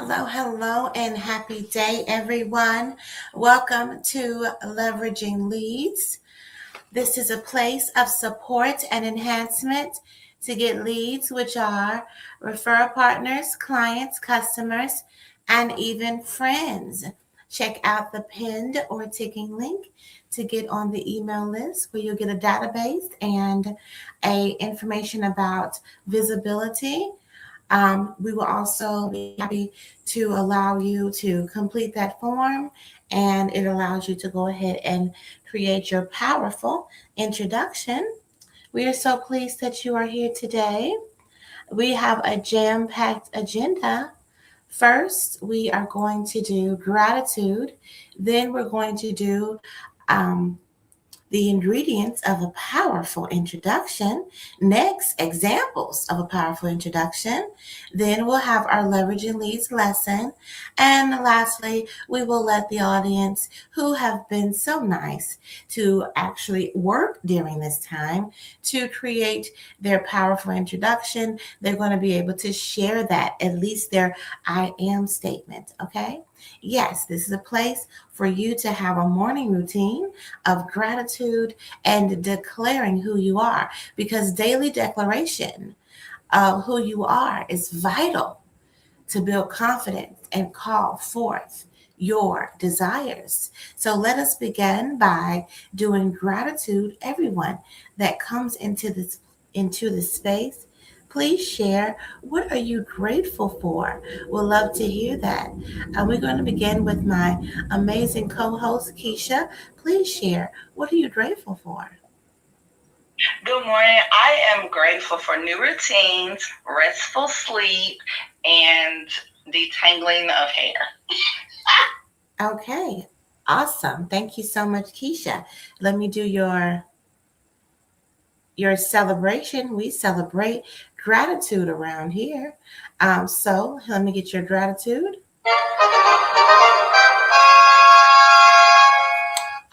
Hello, hello, and happy day, everyone. Welcome to Leveraging Leads. This is a place of support and enhancement to get leads, which are referral partners, clients, customers, and even friends. Check out the pinned or ticking link to get on the email list where you'll get a database and information about visibility. We will also be happy to allow you to complete that form, and it allows you to go ahead and create your powerful introduction. We are so pleased that you are here today. We have a jam packed agenda. First, we are going to do gratitude, then, we're going to do um, the ingredients of a powerful introduction. Next, examples of a powerful introduction. Then we'll have our leveraging leads lesson. And lastly, we will let the audience who have been so nice to actually work during this time to create their powerful introduction. They're going to be able to share that, at least their I am statement. Okay. Yes, this is a place for you to have a morning routine of gratitude and declaring who you are, because daily declaration of who you are is vital to build confidence and call forth your desires. So let us begin by doing gratitude. Everyone that comes into this space, please share, what are you grateful for? We'll love to hear that. We're going to begin with my amazing co-host Keisha. Please share, what are you grateful for? Good morning. I am grateful for new routines, restful sleep, and detangling of hair. Okay, awesome. Thank you so much, Keisha. Let me do your celebration. We celebrate gratitude around here. So let me get your gratitude.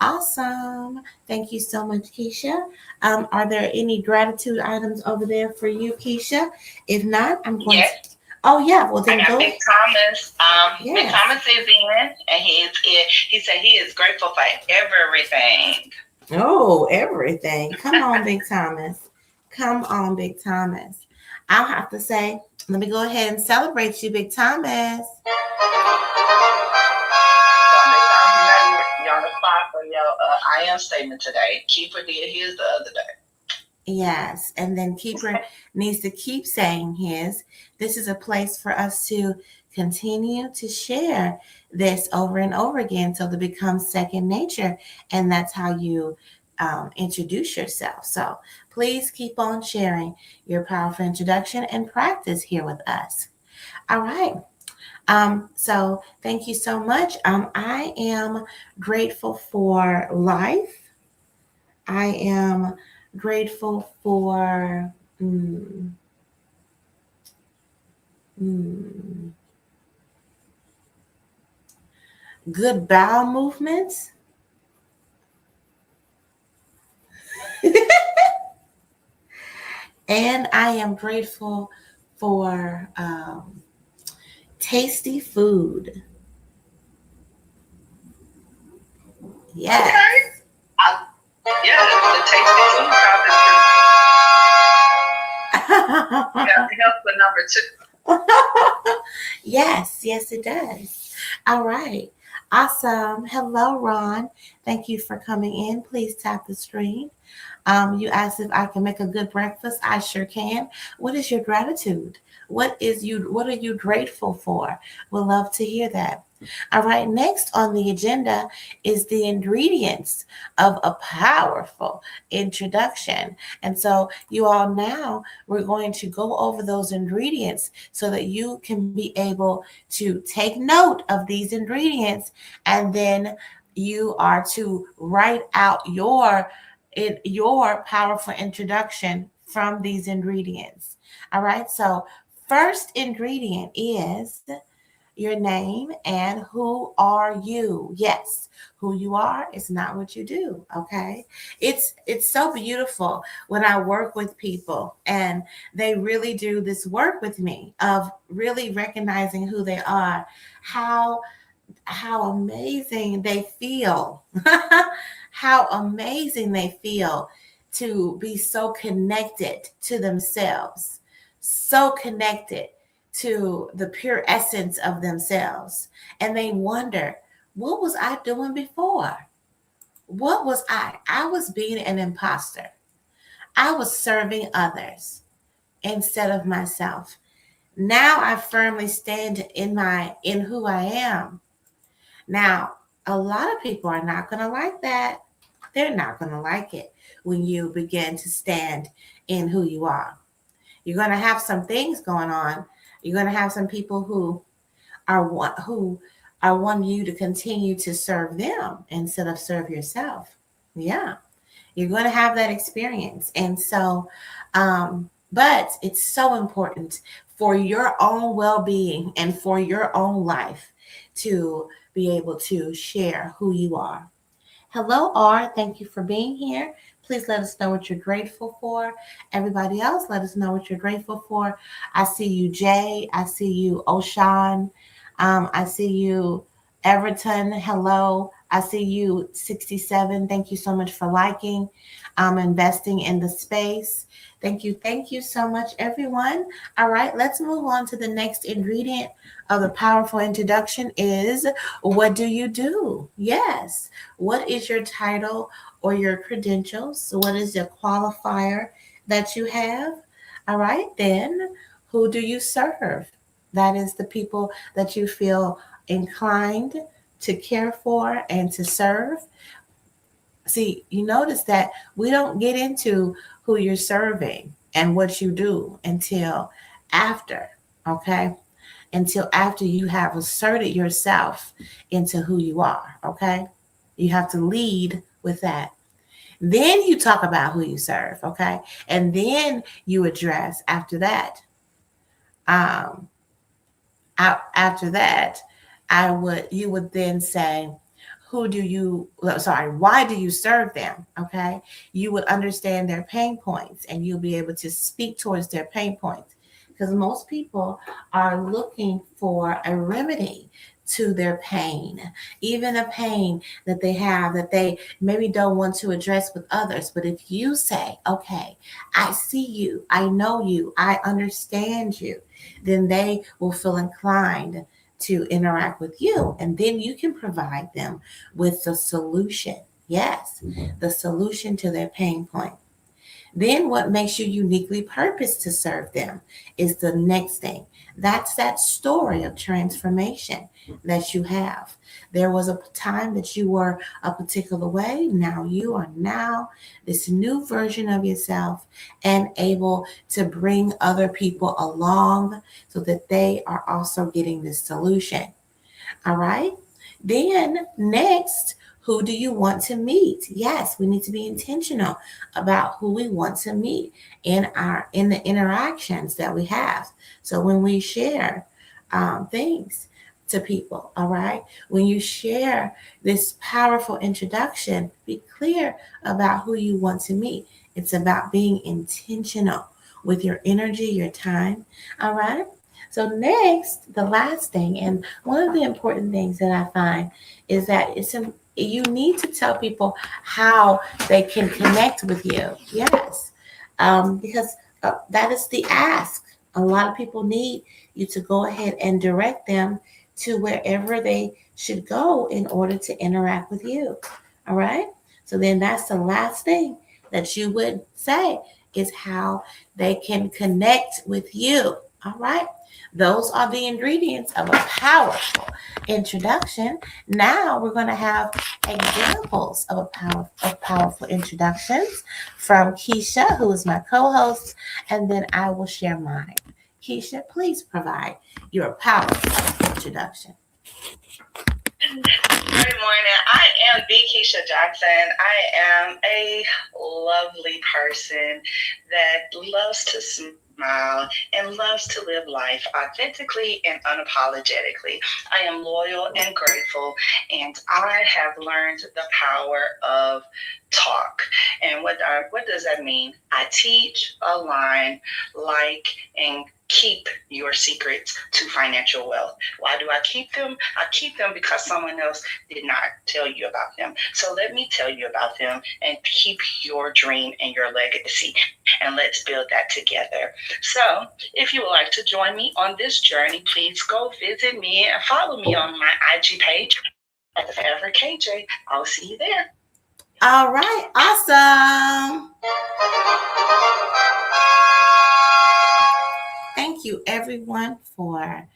Awesome. Thank you so much, Keisha. Are there any gratitude items over there for you, Keisha? If not, I'm going Yes, to. Oh, yeah. Well, I then got go. Big Thomas. Big Yes. Thomas is in, and he said he is grateful for everything. Oh, everything. Come on, Big Thomas. Come on, Big Thomas. I'll have to say, let me go ahead and celebrate you, Big Thomas. So Big Thomas, you're on the spot for your I am statement today. Keeper did his the other day. Yes, and then Keeper needs to keep saying his. This is a place for us to continue to share this over and over again till it becomes second nature. And that's how you introduce yourself. So please keep on sharing your powerful introduction and practice here with us. All right. So thank you so much. I am grateful for life. I am grateful for mm, mm, good bowel movements. And I am grateful for tasty food. Okay. Yes. I, yeah, the tasty food probably helps with number two. Yes, yes, it does. All right. Awesome. Hello, Ron. Thank you for coming in. Please tap the screen. You asked if I can make a good breakfast. I sure can. What is your gratitude? What are you grateful for? We'll love to hear that. All right, next on the agenda is the ingredients of a powerful introduction. And so you all, now we're going to go over those ingredients so that you can be able to take note of these ingredients, and then you are to write out your powerful introduction from these ingredients. All right. So first ingredient is your name and who are you. Yes, who you are is not what you do. Okay, it's so beautiful when I work with people and they really do this work with me of really recognizing who they are, how amazing they feel. How amazing they feel to be so connected to themselves, so connected to the pure essence of themselves. And they wonder, what was I doing before? What was I? I was being an imposter. I was serving others instead of myself. Now I firmly stand in who I am. Now, a lot of people are not going to like that. They're not going to like it when you begin to stand in who you are. You're going to have some things going on. You're going to have some people who are wanting you to continue to serve them instead of serve yourself. Yeah, you're going to have that experience, and so, but it's so important for your own well-being and for your own life to be able to share who you are. Hello, R. Thank you for being here. Please let us know what you're grateful for. Everybody else, let us know what you're grateful for. I see you, Jay. I see you, Oshan. I see you, Everton. Hello. I see you, 67. Thank you so much for liking, investing in the space. Thank you. Thank you so much, everyone. All right, let's move on to the next ingredient of the powerful introduction is, what do you do? Yes. What is your title or your credentials? So what is the qualifier that you have? All right, then who do you serve? That is the people that you feel inclined to care for and to serve. See, you notice that we don't get into who you're serving and what you do until after, okay? Until after you have asserted yourself into who you are, okay? You have to lead with that. Then you talk about who you serve, okay? And then you address after that. Um, After that, you would then say, why do you serve them? Okay. You would understand their pain points and you'll be able to speak towards their pain points, because most people are looking for a remedy to their pain, even a pain that they have that they maybe don't want to address with others. But if you say, okay, I see you, I know you, I understand you, then they will feel inclined to interact with you. And then you can provide them with the solution. Yes, the solution to their pain point. Then what makes you uniquely purposed to serve them is the next thing. That's that story of transformation that you have. There was a time that you were a particular way. Now you are now this new version of yourself and able to bring other people along so that they are also getting this solution. All right. Then next, who do you want to meet? Yes, we need to be intentional about who we want to meet in the interactions that we have. So when we share things to people, all right, when you share this powerful introduction, be clear about who you want to meet. It's about being intentional with your energy, your time, all right. So next, the last thing, and one of the important things that I find is that you need to tell people how they can connect with you. Yes, because that is the ask. A lot of people need you to go ahead and direct them to wherever they should go in order to interact with you. All right. So then that's the last thing that you would say is how they can connect with you. All right. Those are the ingredients of a powerful introduction. Now we're going to have examples of powerful introductions from Keisha, who is my co-host, and then I will share mine. Keisha, please provide your powerful introduction. Good morning. I am B. Keisha Jackson. I am a lovely person that loves to smile smile, and loves to live life authentically and unapologetically. I am loyal and grateful, and I have learned the power of talk. And what does that mean? I teach, align, like, and keep your secrets to financial wealth. Why do I keep them? I keep them because someone else did not tell you about them. So let me tell you about them and keep your dream and your legacy. And let's build that together. So if you would like to join me on this journey, please go visit me and follow me on my IG page at the Forever KJ. I'll see you there. All right. Awesome. Thank you, everyone, for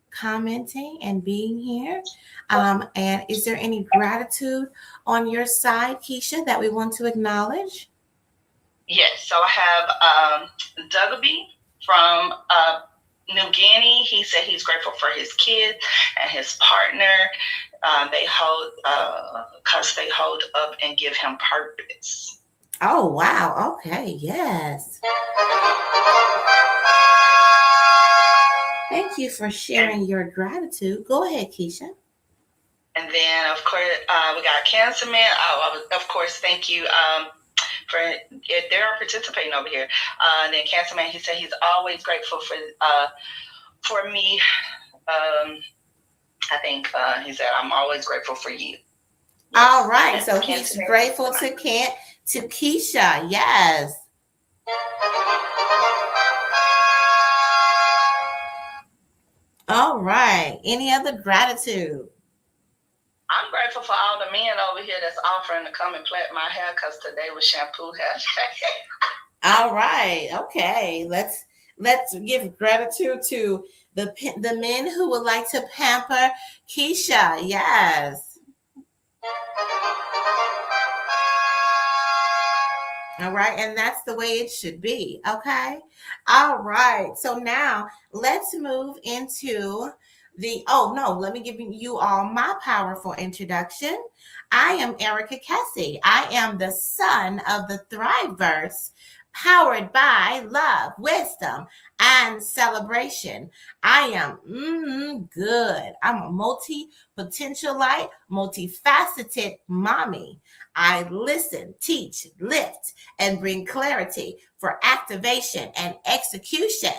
commenting and being here. And is there any gratitude on your side, Keisha, that we want to acknowledge? Yes. So I have Duggaby from New Guinea. He said he's grateful for his kids and his partner. They hold up and give him purpose. Oh, wow. Okay. Yes. Thank you for sharing your gratitude. Go ahead, Keisha. And then, of course, we got Cancer Man. Of course, thank you for if they're participating over here. And then Cancer Man, he said he's always grateful for me. I think he said, I'm always grateful for you. All right. So he's grateful to Keisha. Yes. All right. Any other gratitude? I'm grateful for all the men over here that's offering to come and plait my hair because today was shampoo hair. All right. Okay. Let's give gratitude to the men who would like to pamper Keisha. Yes. All right. And that's the way it should be. Okay. All right. So now let's move into let me give you all my powerful introduction. I am Erica Kessie. I am the son of the Thriveverse, powered by love, wisdom, and celebration. I am good. I'm a multi-potentialite, multifaceted mommy. I listen, teach, lift, and bring clarity for activation and execution.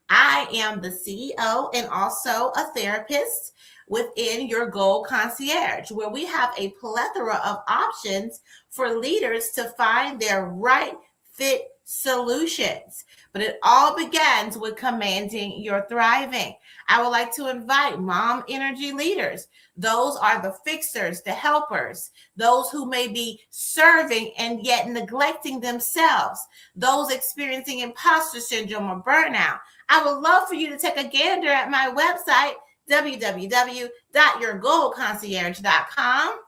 I am the CEO and also a therapist within Your Goal Concierge, where we have a plethora of options for leaders to find their right fit solutions. But it all begins with commanding your thriving. I would like to invite mom energy leaders. Those are the fixers, the helpers, those who may be serving and yet neglecting themselves, those experiencing imposter syndrome or burnout. I would love for you to take a gander at my website, www.yourgoalconcierge.com.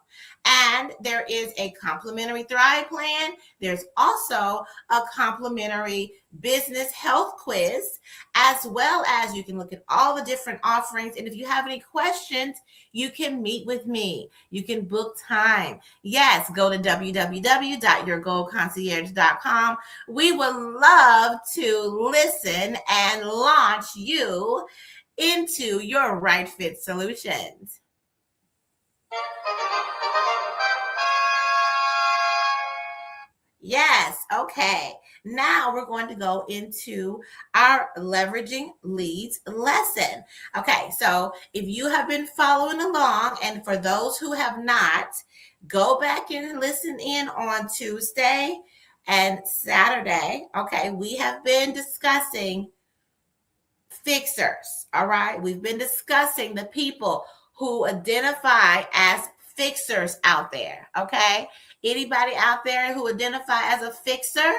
And there is a complimentary Thrive plan. There's also a complimentary business health quiz, as well as you can look at all the different offerings. And if you have any questions, you can meet with me. You can book time. Yes, go to www.yourgoalconcierge.com. We would love to listen and launch you into your right fit solutions. Yes. Okay. Now we're going to go into our leveraging leads lesson. Okay. So if you have been following along, and for those who have not, go back and listen in on Tuesday and Saturday. Okay. We have been discussing fixers. All right. We've been discussing the people who identify as fixers out there. Okay. Anybody out there who identify as a fixer?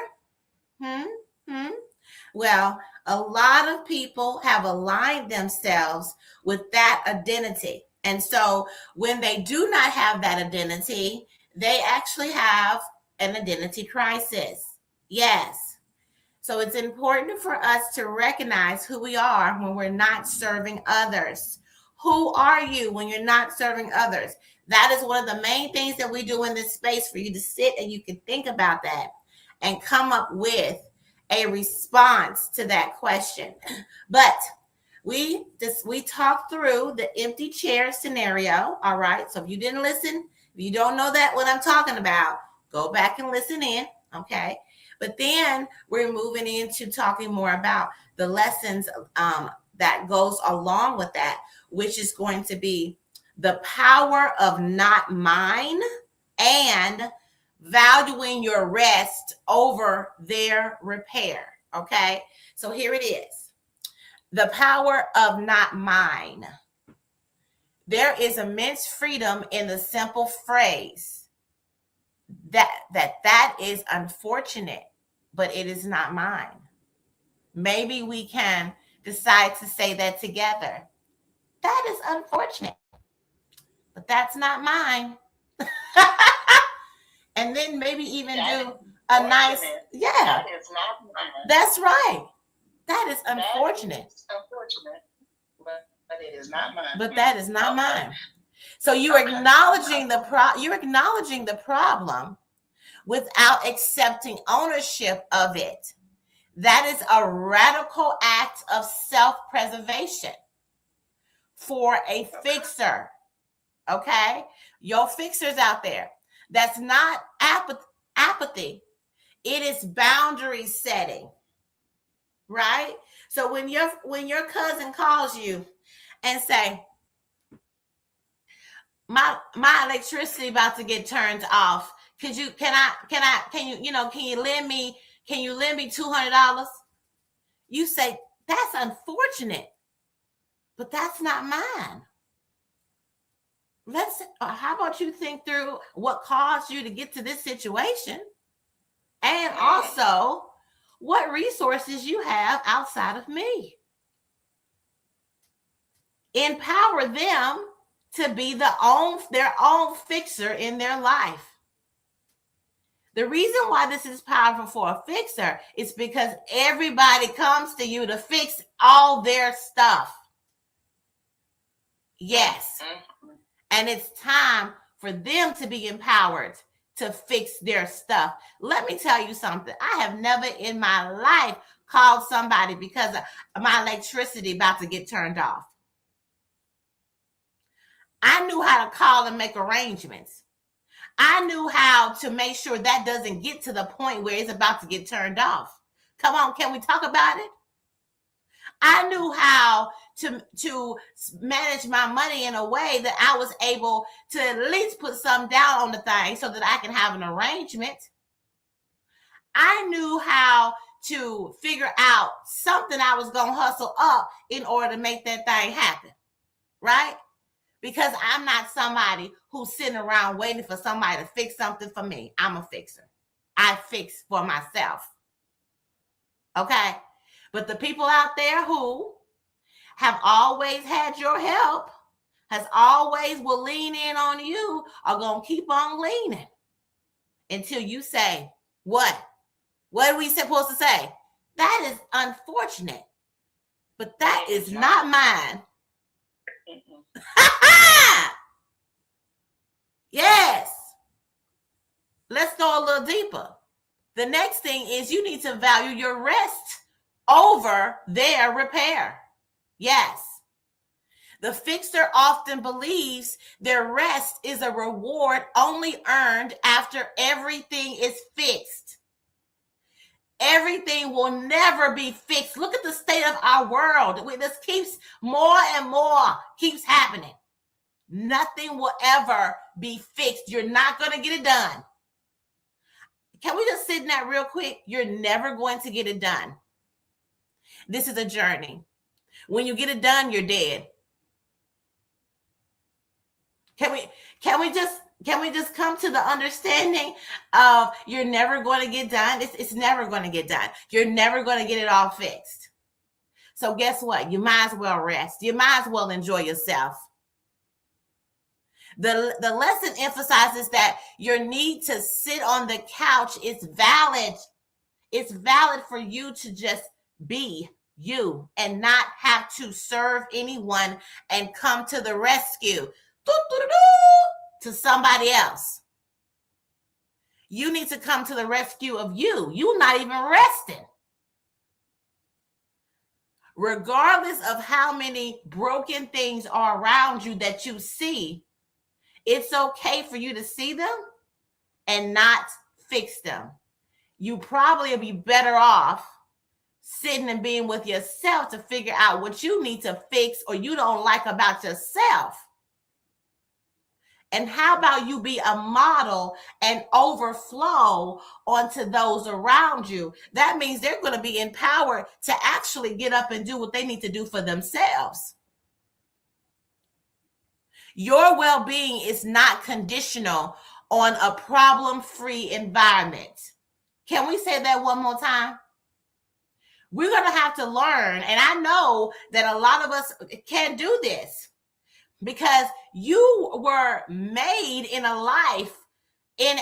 Well, a lot of people have aligned themselves with that identity. And so when they do not have that identity, they actually have an identity crisis. Yes. So it's important for us to recognize who we are when we're not serving others. Who are you when you're not serving others? That is one of the main things that we do in this space, for you to sit and you can think about that and come up with a response to that question. But we talked through the empty chair scenario. All right. So if you didn't listen, if you don't know that what I'm talking about, go back and listen in. Okay. But then we're moving into talking more about the lessons that goes along with that, which is going to be the power of not mine and valuing your rest over their repair. Okay. So here it is. The power of not mine. There is immense freedom in the simple phrase that is unfortunate, but it is not mine. Maybe we can decide to say that together. That is unfortunate, but that's not mine. And then maybe even do a nice, yeah. That is not mine. That's right. That is unfortunate. That is unfortunate, but it is not mine. But that is not mine. So you're acknowledging you're acknowledging the problem without accepting ownership of it. That is a radical act of self-preservation for a fixer. Okay? Your fixers out there. That's not apathy. It is boundary setting. Right? So when your cousin calls you and say, my electricity about to get turned off. Can you lend me $200? You say, that's unfortunate, but that's not mine. How about you think through what caused you to get to this situation? And also what resources you have outside of me. Empower them to be their own fixer in their life. The reason why this is powerful for a fixer is because everybody comes to you to fix all their stuff. Yes. And it's time for them to be empowered to fix their stuff. Let me tell you something. I have never in my life called somebody because of my electricity about to get turned off. I knew how to call and make arrangements. I knew how to make sure that doesn't get to the point where it's about to get turned off. Come on, can we talk about it? I knew how to manage my money in a way that I was able to at least put some down on the thing so that I can have an arrangement. I knew how to figure out something I was going to hustle up in order to make that thing happen, right? Because I'm not somebody who's sitting around waiting for somebody to fix something for me. I'm a fixer. I fix for myself. Okay? But the people out there who have always had your help, has always will lean in on you, are going to keep on leaning until you say, what? What are we supposed to say? That is unfortunate, but that is not mine. Yes. Let's go a little deeper. The next thing is you need to value your rest over their repair. Yes. The fixer often believes their rest is a reward only earned after everything is fixed. Everything will never be fixed. Look at the state of our world. This keeps more and more keeps happening. Nothing will ever be fixed. You're not going to get it done. Can we just sit in that real quick? You're never going to get it done. This is a journey. When you get it done, you're dead. Can we just come to the understanding of you're never going to get done? It's never going to get done. You're never going to get it all fixed. So guess what? You might as well rest. You might as well enjoy yourself. The lesson emphasizes that your need to sit on the couch is valid. It's valid for you to just be you and not have to serve anyone and come to the rescue to somebody else. You need to come to the rescue of you. You're not even resting. regardless of how many broken things are around you that you see, it's okay for you to see them and not fix them. You probably will be better off sitting and being with yourself to figure out what you need to fix or you don't like about yourself. And how about you be a model and overflow onto those around you? That means they're going to be empowered to actually get up and do what they need to do for themselves. Your well-being is not conditional on a problem-free environment. Can we say that one more time? We're going to have to learn, and I know that a lot of us can't do this, because you were made in a life, in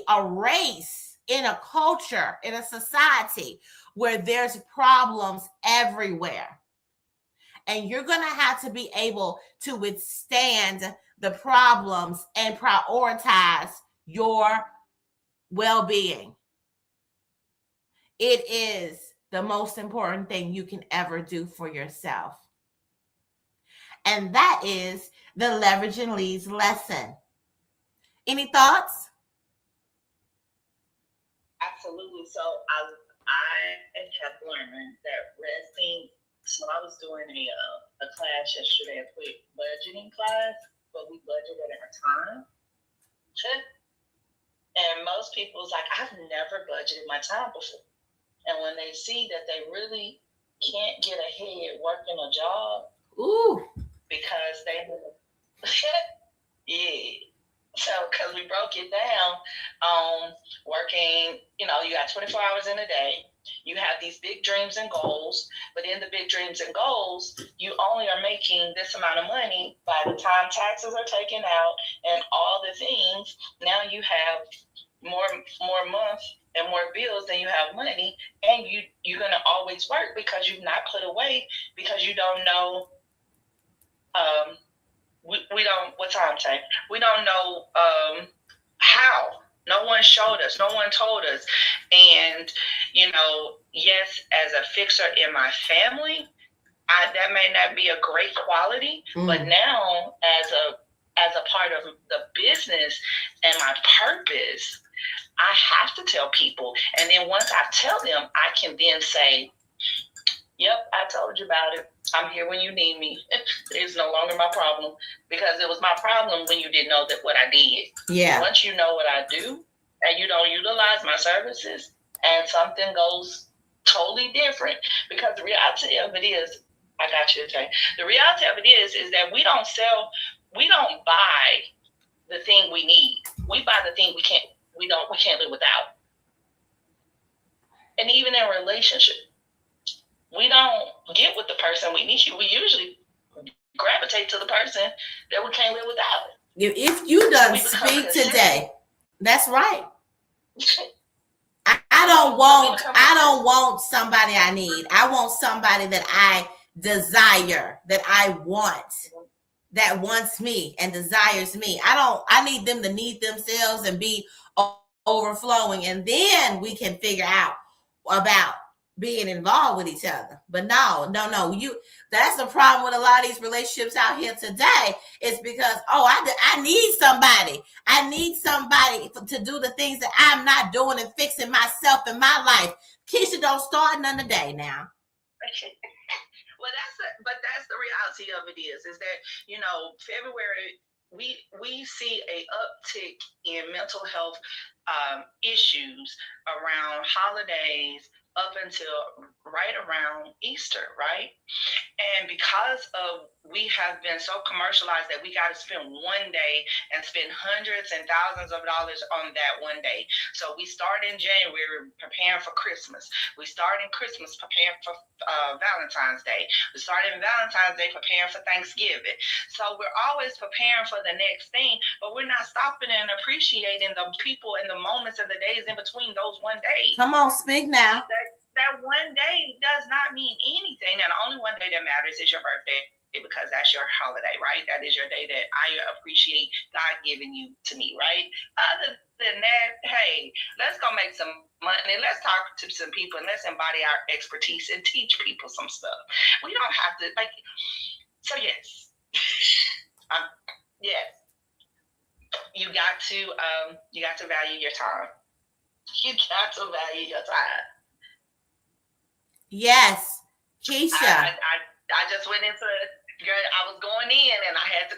a race, in a culture, in a society where there's problems everywhere. And you're going to have to be able to withstand the problems and prioritize your well-being. It is the most important thing you can ever do for yourself. And that is the Leveraging Leads lesson. Any thoughts? Absolutely. So I have learned that resting. So I was doing a class yesterday, a quick budgeting class, but we budgeted our time. And most people's like, I've never budgeted my time before. And when they see that they really can't get ahead working a job, ooh, because they yeah. So because we broke it down on working, you got 24 hours in a day. You have these big dreams and goals, but in the big dreams and goals, you only are making this amount of money by the time taxes are taken out and all the things. Now you have more months and more bills than you have money, and you're gonna always work because you've not put away, because you don't know. We don't. What time take? We don't know how. No one showed us. No one told us. And, yes, as a fixer in my family, that may not be a great quality. But now as a part of the business and my purpose, I have to tell people. And then once I tell them, I can then say, yep, I told you about it. I'm here when you need me. It's no longer my problem, because it was my problem when you didn't know that what I did. Yeah. Once you know what I do and you don't utilize my services and something goes totally different, because the reality of it is, I got you, okay. The reality of it is that we don't buy the thing we need. We buy the thing we can't live without. And even in relationship, we don't get with the person we need. We usually gravitate to the person that we can't live without. If you done speak today, that's right. I don't want somebody I need. I want somebody that I desire, that I want, that wants me and desires me. I need them to need themselves and be overflowing, and then we can figure out about being involved with each other. But no, that's the problem with a lot of these relationships out here today. It's because, I need somebody. I need somebody to do the things that I'm not doing and fixing myself in my life. Keisha, don't start none today now. Well, that's the reality of it is that, February, we see a uptick in mental health issues around holidays up until right around Easter, right? And because of we have been so commercialized that we got to spend one day and spend hundreds and thousands of dollars on that one day. So we start in January preparing for Christmas. We start in Christmas preparing for Valentine's Day. We start in Valentine's Day preparing for Thanksgiving. So we're always preparing for the next thing, but we're not stopping and appreciating the people and the moments and the days in between those one day. Come on, speak now. That one day does not mean anything. And the only one day that matters is your birthday. because that's your holiday, right? That is your day that I appreciate God giving you to me, right? Other than that, hey, let's go make some money. Let's talk to some people and let's embody our expertise and teach people some stuff. We don't have to like. So yes, yes, you got to value your time. You got to value your time. Yes, Keisha. I just went into girl. I was going in and I had to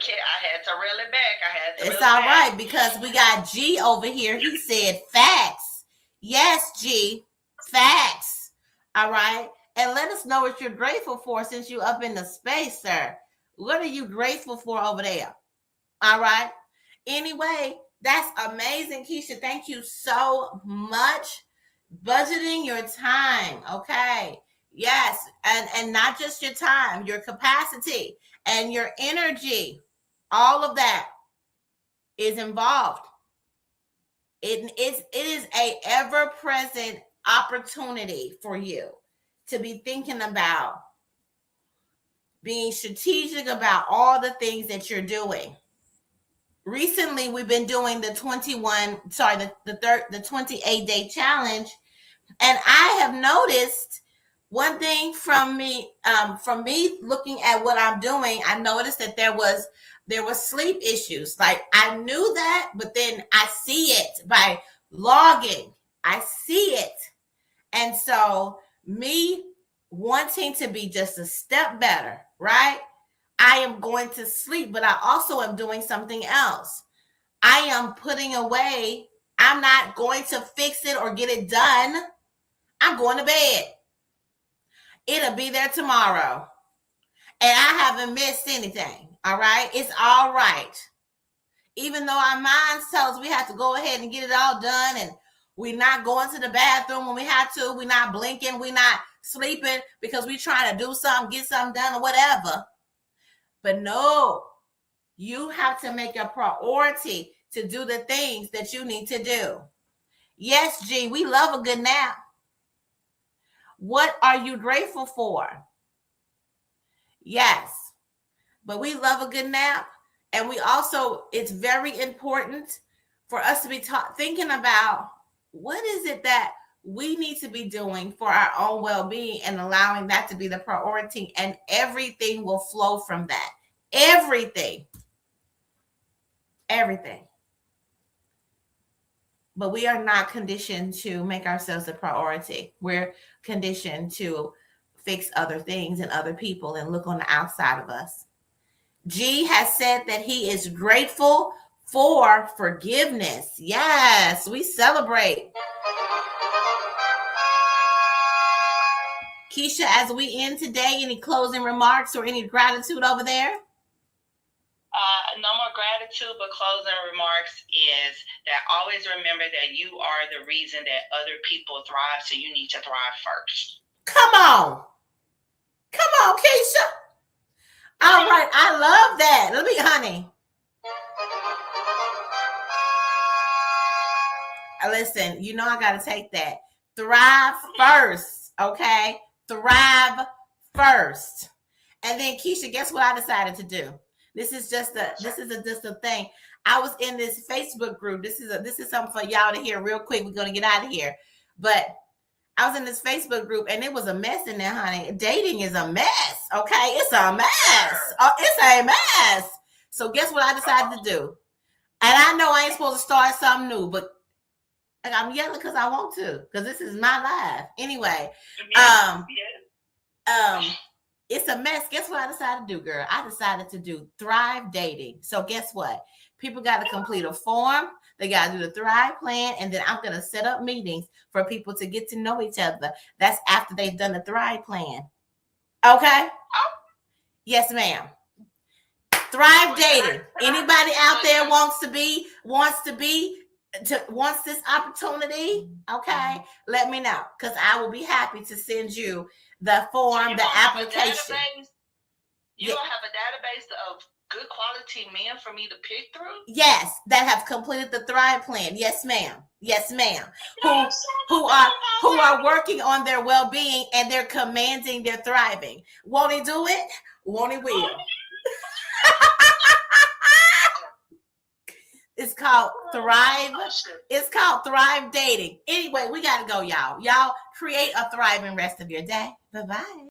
reel it back. It's all right because we got G over here. He said facts. Yes, G, facts. All right. And let us know what you're grateful for since you're up in the space, sir. What are you grateful for over there? All right. Anyway, that's amazing, Keisha. Thank you so much. Budgeting your time. Okay. Yes. And not just your time, your capacity and your energy. All of that is involved. It is a ever-present opportunity for you to be thinking about being strategic about all the things that you're doing. Recently, we've been doing the 28-day challenge, and I have noticed one thing from me looking at what I'm doing. I noticed that there was sleep issues. Like I knew that, but then I see it by logging. I see it, and so me wanting to be just a step better, right? I am going to sleep, but I also am doing something else. I am putting away. I'm not going to fix it or get it done. I'm going to bed. It'll be there tomorrow. And I haven't missed anything. All right. It's all right. Even though our minds tell us we have to go ahead and get it all done, and we're not going to the bathroom when we have to. We're not blinking. We're not sleeping because we're trying to do something, get something done or whatever. But no, you have to make a priority to do the things that you need to do. Yes, G, we love a good nap. What are you grateful for? Yes, but we love a good nap. And we also, it's very important for us to be thinking about what is it that we need to be doing for our own well-being and allowing that to be the priority, and everything will flow from that. Everything. But we are not conditioned to make ourselves a priority. We're conditioned to fix other things and other people and look on the outside of us. G has said that he is grateful for forgiveness. Yes, we celebrate. Keisha, as we end today, any closing remarks or any gratitude over there? No more gratitude, but closing remarks is that always remember that you are the reason that other people thrive, so you need to thrive first. Come on, Keisha. All right, I love that. Let me, honey. Listen, you know I got to take that. Thrive first, okay? Thrive first. And then Keisha, guess what I decided to do? This is just a thing. I was in this Facebook group. This is something for y'all to hear real quick. We're gonna get out of here. But I was in this Facebook group and it was a mess in there, honey. Dating is a mess. Okay, it's a mess. It's a mess. So guess what I decided to do? And I know I ain't supposed to start something new, but I'm yelling because I want to, because this is my life. Anyway, it's a mess. Guess what I decided to do, girl? I decided to do Thrive Dating. So guess what? People got to complete a form. They got to do the Thrive plan. And then I'm going to set up meetings for people to get to know each other. That's after they've done the Thrive plan. Okay? Yes, ma'am. Thrive Dating. Anybody out there wants this opportunity? Okay? Let me know, because I will be happy to send you the form, the application. You don't have a database of good quality men for me to pick through? Yes, that have completed the Thrive plan. Yes, ma'am. Yes, ma'am. Who are working on their well-being and they're commanding their thriving. Won't he do it? Won't it will? It's called Thrive. It's called Thrive Dating. Anyway, we got to go, y'all. Y'all create a thriving rest of your day. Bye-bye.